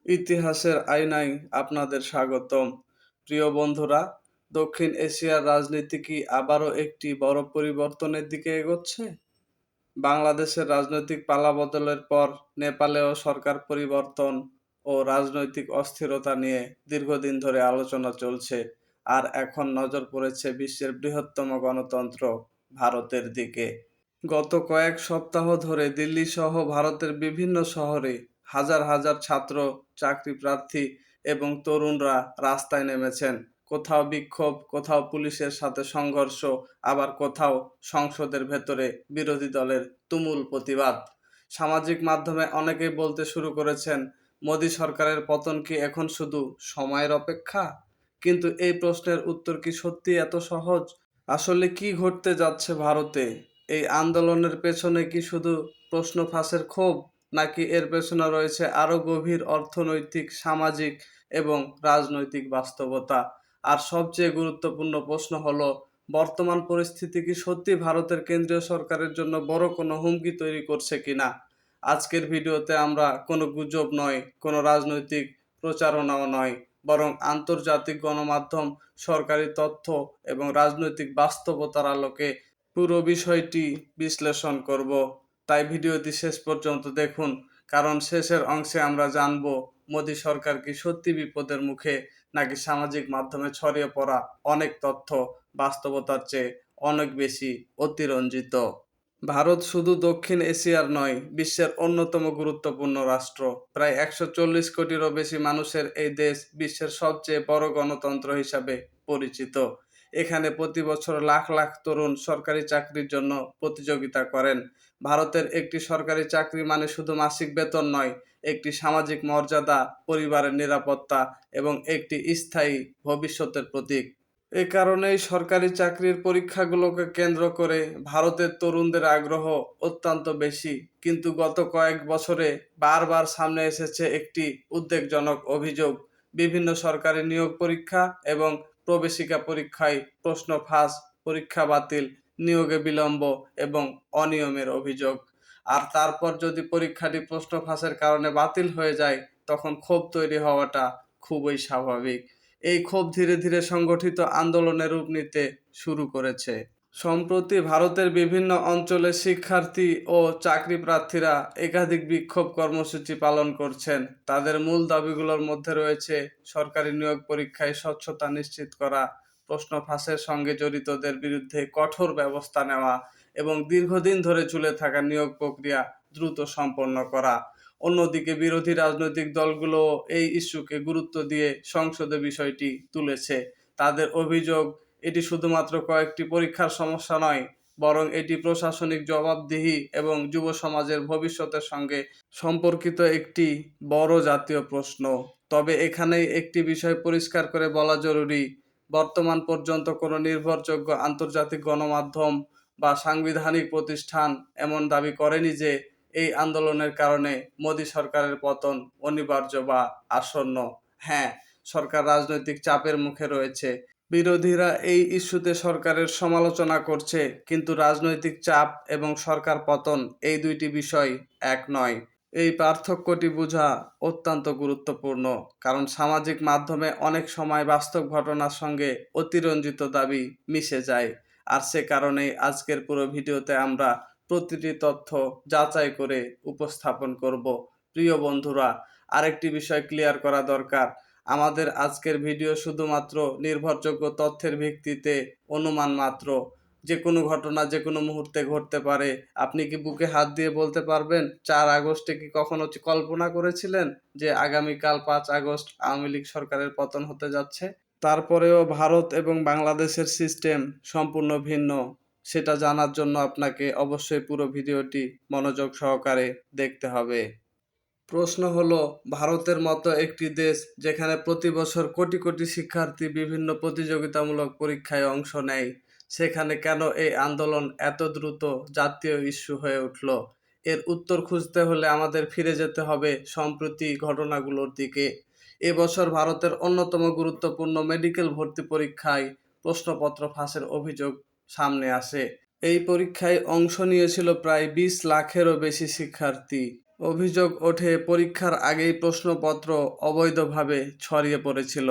ইতিহাসের আয়নায় আপনাদের স্বাগতম। প্রিয় বন্ধুরা, দক্ষিণ এশিয়ার রাজনীতি কি আবারও একটি বড় পরিবর্তনের দিকে এগোচ্ছে? বাংলাদেশের রাজনৈতিক পালাবদলের পর নেপালেও সরকার পরিবর্তন ও রাজনৈতিক অস্থিরতা নিয়ে দীর্ঘদিন ধরে আলোচনা চলছে। আর এখন নজর পড়েছে বিশ্বের বৃহত্তম গণতন্ত্র ভারতের দিকে। গত কয়েক সপ্তাহ ধরে দিল্লি সহ ভারতের বিভিন্ন শহরে হাজার হাজার ছাত্র, চাকরি প্রার্থী এবং তরুণরা রাস্তায় নেমেছেন। কোথাও বিক্ষোভ, কোথাও পুলিশের সাথে সংঘর্ষ, আবার কোথাও সংসদের ভেতরে বিরোধী দলের তুমুল প্রতিবাদ। সামাজিক মাধ্যমে অনেকেই বলতে শুরু করেছেন, মোদী সরকারের পতন কি এখন শুধু সময়ের অপেক্ষা? কিন্তু এই প্রশ্নের উত্তর কি সত্যি এত সহজ? আসলে কি ঘটতে যাচ্ছে ভারতে? এই আন্দোলনের পেছনে কি শুধু প্রশ্ন ফাঁসের ক্ষোভ, নাকি এর পেছনে রয়েছে আরো গভীর অর্থনৈতিক, সামাজিক এবং রাজনৈতিক বাস্তবতা? আর সবচেয়ে গুরুত্বপূর্ণ প্রশ্ন হলো, বর্তমান পরিস্থিতি কি সত্যি ভারতের কেন্দ্রীয় সরকারের জন্য বড় কোনো হুমকি তৈরি করছে কিনা? আজকের ভিডিওতে আমরা কোনো গুজব নয়, কোনো রাজনৈতিক প্রচারণাও নয়, বরং আন্তর্জাতিক গণমাধ্যম, সরকারি তথ্য এবং রাজনৈতিক বাস্তবতার আলোকে পুরো বিষয়টি বিশ্লেষণ করব। তাই ভিডিওটি শেষ পর্যন্ত দেখুন, কারণ শেষের অংশে আমরা জানব মোদী সরকার কি সত্যি বিপদের মুখে, নাকি সামাজিক মাধ্যমে ছড়িয়ে পড়া অনেক তথ্য বাস্তবতার চেয়ে অনেক বেশি অতিরঞ্জিত। ভারত শুধু দক্ষিণ এশিয়ার নয়, বিশ্বের অন্যতম গুরুত্বপূর্ণ রাষ্ট্র। প্রায় 140 কোটিরও বেশি মানুষের এই দেশ বিশ্বের সবচেয়ে বড় গণতন্ত্র হিসাবে পরিচিত। এখানে প্রতি বছর লাখ লাখ তরুণ সরকারি চাকরির জন্য প্রতিযোগিতা করেন। ভারতের একটি সরকারি চাকরি মানে শুধু মাসিক বেতন নয়, একটি সামাজিক মর্যাদা, পরিবারের নিরাপত্তা এবং একটি স্থায়ী ভবিষ্যতের প্রতীক। এ কারণেই সরকারি চাকরির পরীক্ষাগুলোকে কেন্দ্র করে ভারতের তরুণদের আগ্রহ অত্যন্ত বেশি। কিন্তু গত কয়েক বছরে বারবার সামনে এসেছে একটি উদ্বেগজনক অভিযোগ: বিভিন্ন সরকারি নিয়োগ পরীক্ষা এবং প্রবেশিকা পরীক্ষায় প্রশ্ন ফাঁস, পরীক্ষা বাতিল, নিয়োগে বিলম্ব এবং অনিয়মের অভিযোগ। আর তারপর যদি পরীক্ষাটি প্রশ্ন ফাঁসের কারণে বাতিল হয়ে যায়, তখন ক্ষোভ তৈরি হওয়াটা খুবই স্বাভাবিক। এই ক্ষোভ ধীরে ধীরে সংগঠিত আন্দোলনের রূপ নিতে শুরু করেছে। সম্প্রতি ভারতের বিভিন্ন অঞ্চলে শিক্ষার্থী ও চাকরি প্রার্থীরা একাধিক বিক্ষোভ কর্মসূচি পালন করছেন। তাদের মূল দাবিগুলোর মধ্যে রয়েছে সরকারি নিয়োগ পরীক্ষায় স্বচ্ছতা নিশ্চিত করা, প্রশ্ন ফাঁসের সঙ্গে জড়িতদের বিরুদ্ধে কঠোর ব্যবস্থা নেওয়া এবং দীর্ঘদিন ধরে ঝুলে থাকা নিয়োগ প্রক্রিয়া দ্রুত সম্পন্ন করা। অন্যদিকে বিরোধী রাজনৈতিক দলগুলো এই ইস্যুকে গুরুত্ব দিয়ে সংসদে বিষয়টি তুলেছে। তাদের অভিযোগ, এটি শুধুমাত্র কয়েকটি পরীক্ষার সমস্যা নয়, বরং এটি প্রশাসনিক জবাবদিহি এবং যুব সমাজের ভবিষ্যতের সঙ্গে সম্পর্কিত একটি বড় জাতীয় প্রশ্ন। তবে এখানেই একটি বিষয় পরিষ্কার করে বলা জরুরি: বর্তমান পর্যন্ত কোনো নির্ভরযোগ্য আন্তর্জাতিক গণমাধ্যম বা সাংবিধানিক প্রতিষ্ঠান এমন দাবি করেনি যে এই আন্দোলনের কারণে মোদী সরকারের পতন অনিবার্য বা আসন্ন। হ্যাঁ, সরকার রাজনৈতিক চাপের মুখে রয়েছে। বিরোধীরা এই ইস্যুতে সরকারের সমালোচনা করছে, কিন্তু রাজনৈতিক চাপ এবং সরকার পতন এই দুইটি বিষয় এক নয়। এই পার্থক্যটি বোঝা অত্যন্ত গুরুত্বপূর্ণ, কারণ সামাজিক মাধ্যমে অনেক সময় বাস্তব ঘটনার সঙ্গে অতিরঞ্জিত দাবি মিশে যায়। আর সে কারণেই আজকের পুরো ভিডিওতে আমরা প্রতিটি তথ্য যাচাই করে উপস্থাপন করব। প্রিয় বন্ধুরা, আরেকটি বিষয় ক্লিয়ার করা দরকার: আমাদের আজকের ভিডিও শুধুমাত্র নির্ভরযোগ্য তথ্যের ভিত্তিতে অনুমান মাত্র। যে কোনো ঘটনা যে কোনো মুহূর্তে ঘটতে পারে। আপনি কি বুকে হাত দিয়ে বলতে পারবেন 4 আগস্টে কি কখনো কল্পনা করেছিলেন যে আগামীকাল 5 আগস্ট আওয়ামী লীগ সরকারের পতন হতে যাচ্ছে? তারপরেও ভারত এবং বাংলাদেশের সিস্টেম সম্পূর্ণ ভিন্ন। সেটা জানার জন্য আপনাকে অবশ্যই পুরো ভিডিওটি মনোযোগ সহকারে দেখতে হবে। প্রশ্ন হলো, ভারতের মতো একটি দেশ যেখানে প্রতি বছর কোটি কোটি শিক্ষার্থী বিভিন্ন প্রতিযোগিতামূলক পরীক্ষায় অংশ নেয়, সেখানে কেন এই আন্দোলন এত দ্রুত জাতীয় ইস্যু হয়ে উঠল? এর উত্তর খুঁজতে হলে আমাদের ফিরে যেতে হবে সম্প্রতি ঘটনাগুলোর দিকে। এবছর ভারতের অন্যতম গুরুত্বপূর্ণ মেডিকেল ভর্তি পরীক্ষায় প্রশ্নপত্র ফাঁসের অভিযোগ সামনে আসে। এই পরীক্ষায় অংশ নিয়েছিল প্রায় 20 লাখেরও বেশি শিক্ষার্থী। অভিযোগ ওঠে পরীক্ষার আগেই প্রশ্নপত্র অবৈধভাবে ছড়িয়ে পড়েছিল।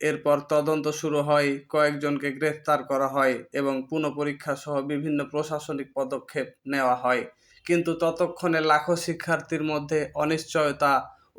এরপর তদন্ত শুরু হয়, কয়েকজনকে গ্রেফতার করা হয় এবং পুনঃপরীক্ষা সহ বিভিন্ন প্রশাসনিক পদক্ষেপ নেওয়া হয়। কিন্তু ততক্ষণে লাখো শিক্ষার্থীর মধ্যে অনিশ্চয়তা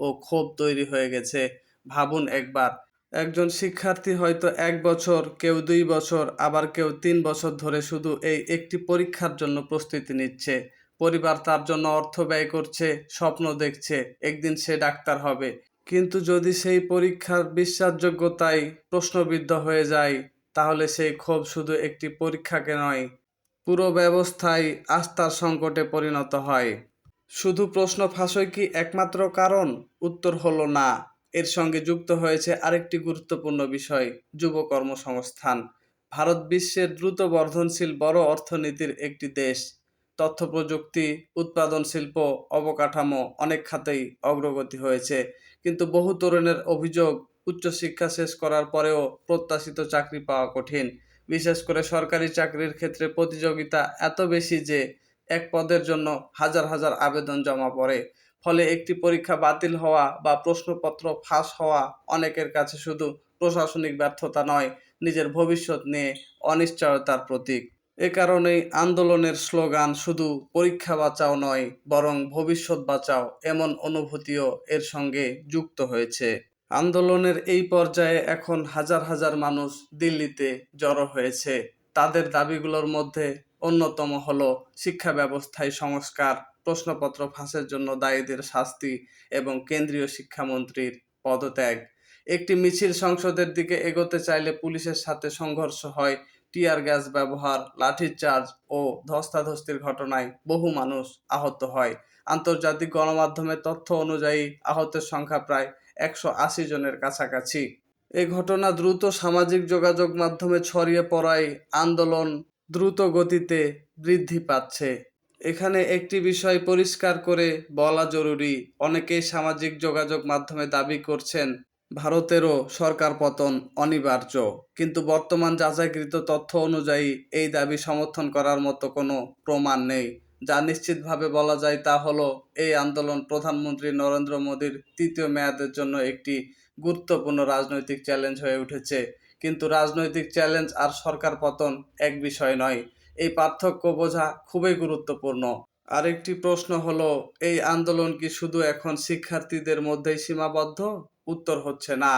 ও ক্ষোভ তৈরি হয়ে গেছে। ভাবুন একবার, একজন শিক্ষার্থী হয়তো 1 বছর, কেউ 2 বছর, আবার কেউ 3 বছর ধরে শুধু এই একটি পরীক্ষার জন্য প্রস্তুতি নিচ্ছে। পরিবার তার জন্য অর্থ ব্যয় করছে, স্বপ্ন দেখছে একদিন সে ডাক্তার হবে। কিন্তু যদি সেই পরীক্ষার বিশ্বাসযোগ্যতাই প্রশ্নবিদ্ধ হয়ে যায়, তাহলে সেই ক্ষোভ শুধু একটি পরীক্ষাকে নয়, পুরো ব্যবস্থায় আস্থার সংকটে পরিণত হয়। শুধু প্রশ্ন ফাঁসই কি একমাত্র কারণ? উত্তর হলো না। এর সঙ্গে যুক্ত হয়েছে আরেকটি গুরুত্বপূর্ণ বিষয়, যুব কর্মসংস্থান। ভারত বিশ্বের দ্রুত বর্ধনশীল বড় অর্থনীতির একটি দেশ। তথ্য প্রযুক্তি, উৎপাদন শিল্প, অবকাঠামো অনেক খাতেই অগ্রগতি হয়েছে। কিন্তু বহু তরুণের অভিযোগ, উচ্চশিক্ষা শেষ করার পরেও প্রত্যাশিত চাকরি পাওয়া কঠিন। বিশেষ করে সরকারি চাকরির ক্ষেত্রে প্রতিযোগিতা এত বেশি যে এক পদের জন্য হাজার হাজার আবেদন জমা পড়ে। ফলে একটি পরীক্ষা বাতিল হওয়া বা প্রশ্নপত্র ফাঁস হওয়া অনেকের কাছে শুধু প্রশাসনিক ব্যর্থতা নয়, নিজের ভবিষ্যৎ নিয়ে অনিশ্চয়তার প্রতীক। এ কারণেই আন্দোলনের স্লোগান শুধু পরীক্ষা বাঁচাও নয়, বরং ভবিষ্যৎ বাঁচাও এমন অনুভূতিও এর সঙ্গে যুক্ত হয়েছে। আন্দোলনের এই পর্যায়ে এখন হাজার হাজার মানুষ দিল্লিতে জড়ো হয়েছে। তাদের দাবিগুলোর মধ্যে অন্যতম হলো শিক্ষা ব্যবস্থায় সংস্কার, প্রশ্নপত্র ফাঁসের জন্য দায়ীদের শাস্তি এবং কেন্দ্রীয় শিক্ষামন্ত্রীর পদত্যাগ। একটি মিছিল সংসদের দিকে এগোতে চাইলে পুলিশের সাথে সংঘর্ষ হয়, টিয়ার গ্যাস ব্যবহার, লাঠিচার্জ ও ধস্তাধস্তির ঘটনায় বহু মানুষ আহত হয়। আন্তর্জাতিক গণমাধ্যমের তথ্য অনুযায়ী আহতের সংখ্যা প্রায় 180 জনের কাছাকাছি। এ ঘটনা দ্রুত সামাজিক যোগাযোগ মাধ্যমে ছড়িয়ে পড়ায় আন্দোলন দ্রুত গতিতে বৃদ্ধি পাচ্ছে। এখানে একটি বিষয় পরিষ্কার করে বলা জরুরি, অনেকেই সামাজিক যোগাযোগ মাধ্যমে দাবি করছেন ভারতেরও সরকার পতন অনিবার্য। কিন্তু বর্তমান যাচাইকৃত তথ্য অনুযায়ী এই দাবি সমর্থন করার মতো কোনো প্রমাণ নেই। যা নিশ্চিতভাবে বলা যায় তা হলো, এই আন্দোলন প্রধানমন্ত্রী নরেন্দ্র মোদীর তৃতীয় মেয়াদের জন্য একটি গুরুত্বপূর্ণ রাজনৈতিক চ্যালেঞ্জ হয়ে উঠেছে। কিন্তু রাজনৈতিক চ্যালেঞ্জ আর সরকার পতন এক বিষয় নয়। এই পার্থক্য বোঝা খুবই গুরুত্বপূর্ণ। আরেকটি প্রশ্ন হলো, এই আন্দোলন কি শুধু এখন শিক্ষার্থীদের মধ্যেই সীমাবদ্ধ? উত্তর হচ্ছে না।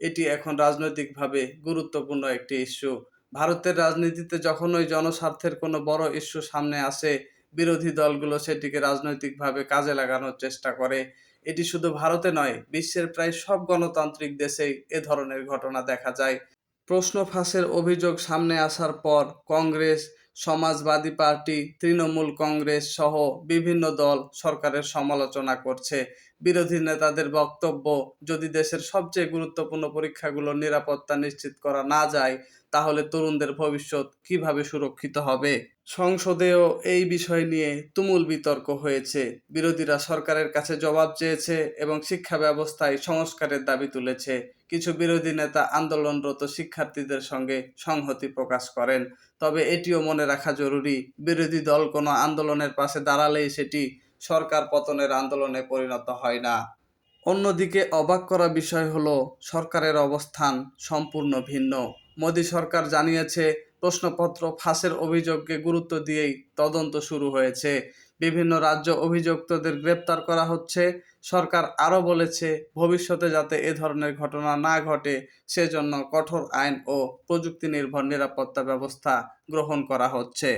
এটি এখন রাজনৈতিকভাবে গুরুত্বপূর্ণ একটি ইস্যু। ভারতের রাজনীতিতে যখনই জনস্বার্থের কোনো বড় ইস্যু সামনে আসে, বিরোধী দলগুলো সেটিকে রাজনৈতিকভাবে কাজে লাগানোর চেষ্টা করে। এটি শুধু ভারতে নয়, বিশ্বের প্রায় সব গণতান্ত্রিক দেশেই এ ধরনের ঘটনা দেখা যায়। প্রশ্ন ফাঁসের অভিযোগ সামনে আসার পর কংগ্রেস, সমাজবাদী পার্টি, তৃণমূল কংগ্রেস সহ বিভিন্ন দল সরকারের সমালোচনা করছে। বিরোধী নেতাদের বক্তব্য, যদি দেশের সবচেয়ে গুরুত্বপূর্ণ পরীক্ষাগুলোর নিরাপত্তা নিশ্চিত করা না যায়, তাহলে তরুণদের ভবিষ্যৎ কিভাবে সুরক্ষিত হবে? সংসদেও এই বিষয় নিয়ে তুমুল বিতর্ক হয়েছে। বিরোধীরা সরকারের কাছে জবাব চেয়েছে এবং শিক্ষা ব্যবস্থায় সংস্কারের দাবি তুলেছে। কিছু বিরোধী নেতা আন্দোলনরত শিক্ষার্থীদের সঙ্গে সংহতি প্রকাশ করেন। তবে এটিও মনে রাখা জরুরি, বিরোধী দল কোনো আন্দোলনের পাশে দাঁড়ালেই সেটি সরকার পতনের আন্দোলনে পরিণত হয় না। অন্যদিকে অবাক করা বিষয় হলো, সরকারের অবস্থান সম্পূর্ণ ভিন্ন। মোদী সরকার জানিয়েছে, প্রশ্নপত্র ফাঁসের অভিযোগকে গুরুত্ব দিয়েই তদন্ত শুরু হয়েছে। বিভিন্ন রাজ্য অভিযুক্তদের গ্রেপ্তার করা হচ্ছে। সরকার আরও বলেছে, ভবিষ্যতে যাতে এ ধরনের ঘটনা না ঘটে সেজন্য কঠোর আইন ও প্রযুক্তি নির্ভর নিরাপত্তা ব্যবস্থা গ্রহণ করা হচ্ছে।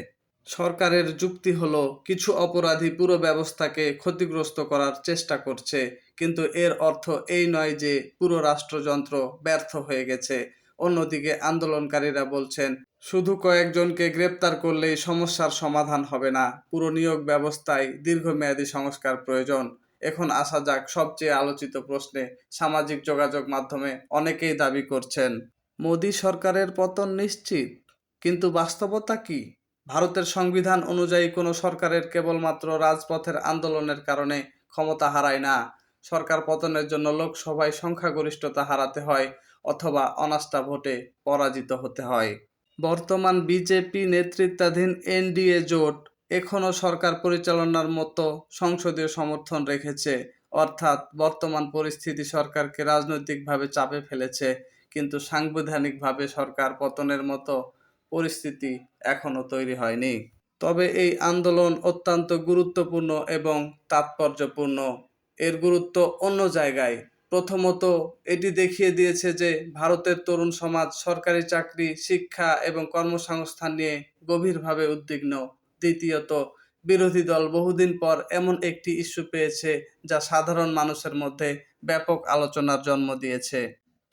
সরকারের যুক্তি হলো, কিছু অপরাধী পুরো ব্যবস্থাকে ক্ষতিগ্রস্ত করার চেষ্টা করছে, কিন্তু এর অর্থ এই নয় যে পুরো রাষ্ট্রযন্ত্র ব্যর্থ হয়ে গেছে। অন্যদিকে আন্দোলনকারীরা বলছেন, শুধু কয়েকজনকে গ্রেপ্তার করলেই সমস্যার সমাধান হবে না, পুরো নিয়োগ ব্যবস্থায় দীর্ঘমেয়াদী সংস্কার প্রয়োজন। এখন আসা যাক সবচেয়ে আলোচিত প্রশ্নে। সামাজিক যোগাযোগ মাধ্যমে অনেকেই দাবি করছেন মোদী সরকারের পতন নিশ্চিত, কিন্তু বাস্তবতা কি? ভারতের সংবিধান অনুযায়ী কোনো সরকারের কেবলমাত্র রাজপথের আন্দোলনের কারণে ক্ষমতা হারায় না। সরকার পতনের জন্য লোকসভায় সংখ্যাগরিষ্ঠতা হারাতে হয় অথবা অনাস্থা ভোটে পরাজিত হতে হয়। বর্তমান বিজেপি নেতৃত্বাধীন এনডিএ জোট এখনও সরকার পরিচালনার মতো সংসদীয় সমর্থন রেখেছে, অর্থাৎ বর্তমান পরিস্থিতি সরকারকে রাজনৈতিকভাবে চাপে ফেলেছে, কিন্তু সাংবিধানিকভাবে সরকার পতনের মতো পরিস্থিতি এখনও তৈরি হয়নি। তবে এই আন্দোলন অত্যন্ত গুরুত্বপূর্ণ এবং তাৎপর্যপূর্ণ। এর গুরুত্ব অন্য জায়গায়। প্রথমত, এটি দেখিয়ে দিয়েছে যে ভারতের তরুণ সমাজ সরকারি চাকরি, শিক্ষা এবং কর্মসংস্থান নিয়ে গভীরভাবে উদ্বিগ্ন। দ্বিতীয়ত, বিরোধী দল বহুদিন পর এমন একটি ইস্যু পেয়েছে যা সাধারণ মানুষের মধ্যে ব্যাপক আলোচনার জন্ম দিয়েছে।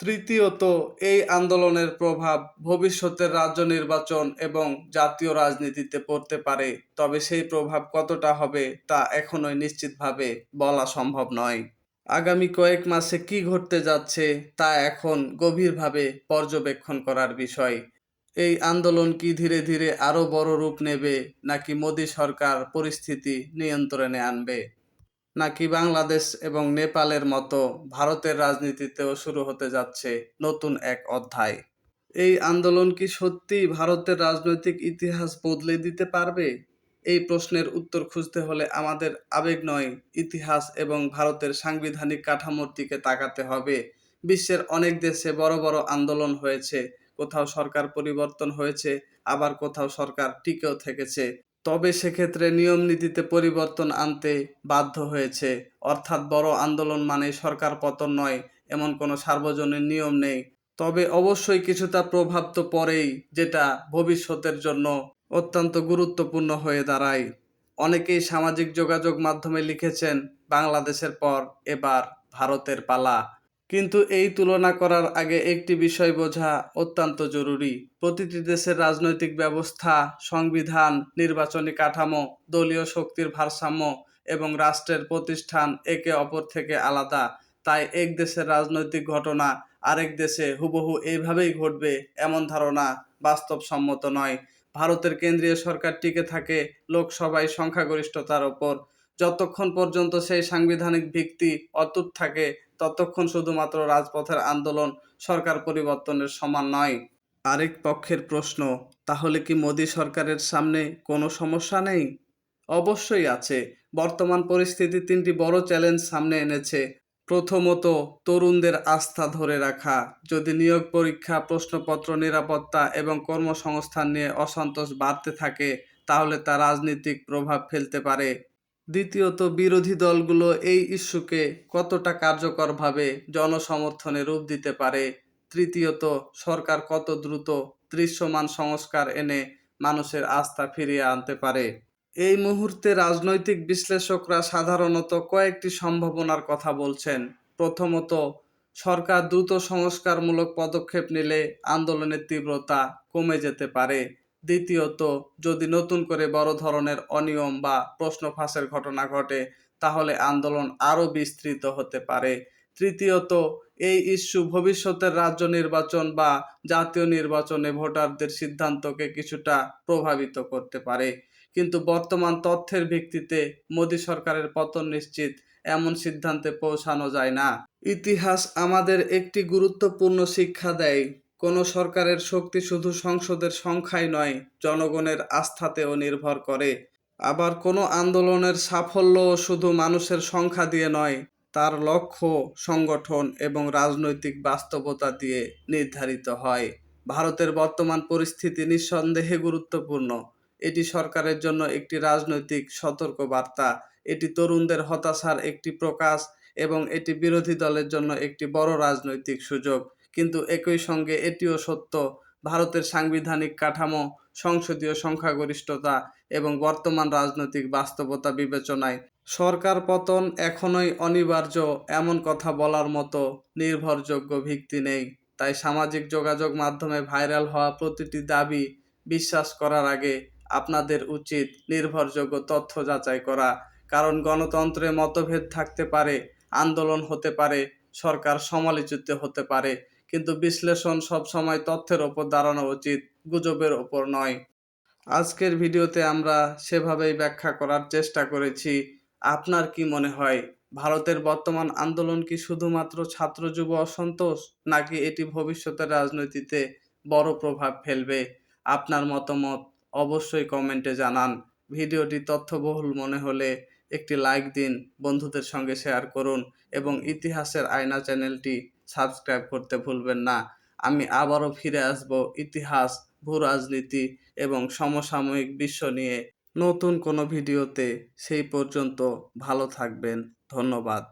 তৃতীয়ত, এই আন্দোলনের প্রভাব ভবিষ্যতের রাজ্য নির্বাচন এবং জাতীয় রাজনীতিতে পড়তে পারে, তবে সেই প্রভাব কতটা হবে তা এখনোই নিশ্চিতভাবে বলা সম্ভব নয়। আগামী কয়েক মাসে কি ঘটতে যাচ্ছে তা এখন গভীরভাবে পর্যবেক্ষণ করার বিষয়। এই আন্দোলন কি ধীরে ধীরে আরও বড় রূপ নেবে, নাকি মোদী সরকার পরিস্থিতি নিয়ন্ত্রণে আনবে, নাকি বাংলাদেশ এবং নেপালের মতো ভারতের রাজনীতিতেও শুরু হতে যাচ্ছে নতুন এক অধ্যায়? এই আন্দোলন কি সত্যিই ভারতের রাজনৈতিক ইতিহাস বদলে দিতে পারবে? এই প্রশ্নের উত্তর খুঁজতে হলে আমাদের আবেগ নয়, ইতিহাস এবং ভারতের সাংবিধানিক কাঠামোর দিকে তাকাতে হবে। বিশ্বের অনেক দেশে বড় বড় আন্দোলন হয়েছে, কোথাও সরকার পরিবর্তন হয়েছে, আবার কোথাও সরকার টিকেও থেকেছে। তবে সেক্ষেত্রে নিয়ম নীতিতে পরিবর্তন আনতে বাধ্য হয়েছে, অর্থাৎ বড় আন্দোলন মানে সরকার পতন নয়, এমন কোনো সার্বজনীন নিয়ম নেই। তবে অবশ্যই কিছুটা প্রভাব তো পড়েই, যেটা ভবিষ্যতের জন্য অত্যন্ত গুরুত্বপূর্ণ হয়ে দাঁড়ায়। অনেকেই সামাজিক যোগাযোগ মাধ্যমে লিখেছেন, বাংলাদেশের পর এবার ভারতের পালা। কিন্তু এই তুলনা করার আগে একটি বিষয় বোঝা অত্যন্ত জরুরি। প্রতিটি দেশের রাজনৈতিক ব্যবস্থা, সংবিধান, নির্বাচনী কাঠামো, দলীয় শক্তির ভারসাম্য এবং রাষ্ট্রের প্রতিষ্ঠান একে অপর থেকে আলাদা। তাই এক দেশের রাজনৈতিক ঘটনা আরেক দেশে হুবহু এইভাবেই ঘটবে এমন ধারণা বাস্তবসম্মত নয়। ভারতের কেন্দ্রীয় সরকার টিকে থাকে লোকসভায় সংখ্যাগরিষ্ঠতার ওপর। যতক্ষণ পর্যন্ত সেই সাংবিধানিক ভিত্তি অটুট থাকে, ততক্ষণ শুধুমাত্র রাজপথের আন্দোলন সরকার পরিবর্তনের সমান নয়। আরেক পক্ষের প্রশ্ন, তাহলে কি মোদী সরকারের সামনে কোনো সমস্যা নেই? অবশ্যই আছে। বর্তমান পরিস্থিতি তিনটি বড় চ্যালেঞ্জ সামনে এনেছে। প্রথমত, তরুণদের আস্থা ধরে রাখা। যদি নিয়োগ পরীক্ষা, প্রশ্নপত্র, নিরাপত্তা এবং কর্মসংস্থান নিয়ে অসন্তোষ বাড়তে থাকে, তাহলে তা রাজনৈতিক প্রভাব ফেলতে পারে। দ্বিতীয়ত, বিরোধী দলগুলো এই ইস্যুকে কতটা কার্যকরভাবে জনসমর্থনে রূপ দিতে পারে। তৃতীয়ত, সরকার কত দ্রুত দৃশ্যমান সংস্কার এনে মানুষের আস্থা ফিরিয়ে আনতে পারে। এই মুহূর্তে রাজনৈতিক বিশ্লেষকরা সাধারণত কয়েকটি সম্ভাবনার কথা বলছেন। প্রথমত, সরকার দ্রুত সংস্কারমূলক পদক্ষেপ নিলে আন্দোলনের তীব্রতা কমে যেতে পারে। দ্বিতীয়ত, যদি নতুন করে বড় ধরনের অনিয়ম বা প্রশ্ন ফাঁসের ঘটনা ঘটে, তাহলে আন্দোলন আরও বিস্তৃত হতে পারে। তৃতীয়ত, এই ইস্যু ভবিষ্যতের রাজ্য নির্বাচন বা জাতীয় নির্বাচনে ভোটারদের সিদ্ধান্তকে কিছুটা প্রভাবিত করতে পারে। কিন্তু বর্তমান তথ্যের ভিত্তিতে মোদী সরকারের পতন নিশ্চিত, এমন সিদ্ধান্তে পৌঁছানো যায় না। ইতিহাস আমাদের একটি গুরুত্বপূর্ণ শিক্ষা দেয়, কোনো সরকারের শক্তি শুধু সংসদের সংখ্যায় নয়, জনগণের আস্থাতেও নির্ভর করে। আবার কোনো আন্দোলনের সাফল্য শুধু মানুষের সংখ্যা দিয়ে নয়, তার লক্ষ্য, সংগঠন এবং রাজনৈতিক বাস্তবতা দিয়ে নির্ধারিত হয়। ভারতের বর্তমান পরিস্থিতি নিঃসন্দেহে গুরুত্বপূর্ণ। এটি সরকারের জন্য একটি রাজনৈতিক সতর্কবার্তা, এটি তরুণদের হতাশার একটি প্রকাশ এবং এটি বিরোধী দলের জন্য একটি বড় রাজনৈতিক সুযোগ। কিন্তু একই সঙ্গে এটিও সত্য, ভারতের সাংবিধানিক কাঠামো, সংসদীয় সংখ্যাগরিষ্ঠতা এবং বর্তমান রাজনৈতিক বাস্তবতা বিবেচনায় সরকার পতন এখনই অনিবার্য এমন কথা বলার মতো নির্ভরযোগ্য ভিত্তি নেই। তাই সামাজিক যোগাযোগ মাধ্যমে ভাইরাল হওয়া প্রতিটি দাবি বিশ্বাস করার আগে আপনাদের উচিত নির্ভরযোগ্য তথ্য যাচাই করা। কারণ গণতন্ত্রে মতভেদ থাকতে পারে, আন্দোলন হতে পারে, সরকার সমালোচিত হতে পারে, কিন্তু বিশ্লেষণ সবসময় তথ্যের ওপর দাঁড়ানো উচিত, গুজবের ওপর নয়। আজকের ভিডিওতে আমরা সেভাবেই ব্যাখ্যা করার চেষ্টা করেছি। আপনার কি মনে হয়, ভারতের বর্তমান আন্দোলন কি শুধুমাত্র ছাত্র যুব অসন্তোষ, নাকি এটি ভবিষ্যতের রাজনীতিতে বড় প্রভাব ফেলবে? আপনার মতামত অবশ্যই কমেন্টে জানান। ভিডিওটি তথ্যবহুল মনে হলে একটি লাইক দিন, বন্ধুদের সঙ্গে শেয়ার করুন এবং ইতিহাসের আয়না চ্যানেলটি সাবস্ক্রাইব করতে ভুলবেন না। আমি আবারও ফিরে আসব ইতিহাস, ভূরাজনীতি এবং সমসাময়িক বিশ্ব নিয়ে নতুন কোনো ভিডিওতে। সেই পর্যন্ত ভালো থাকবেন। ধন্যবাদ।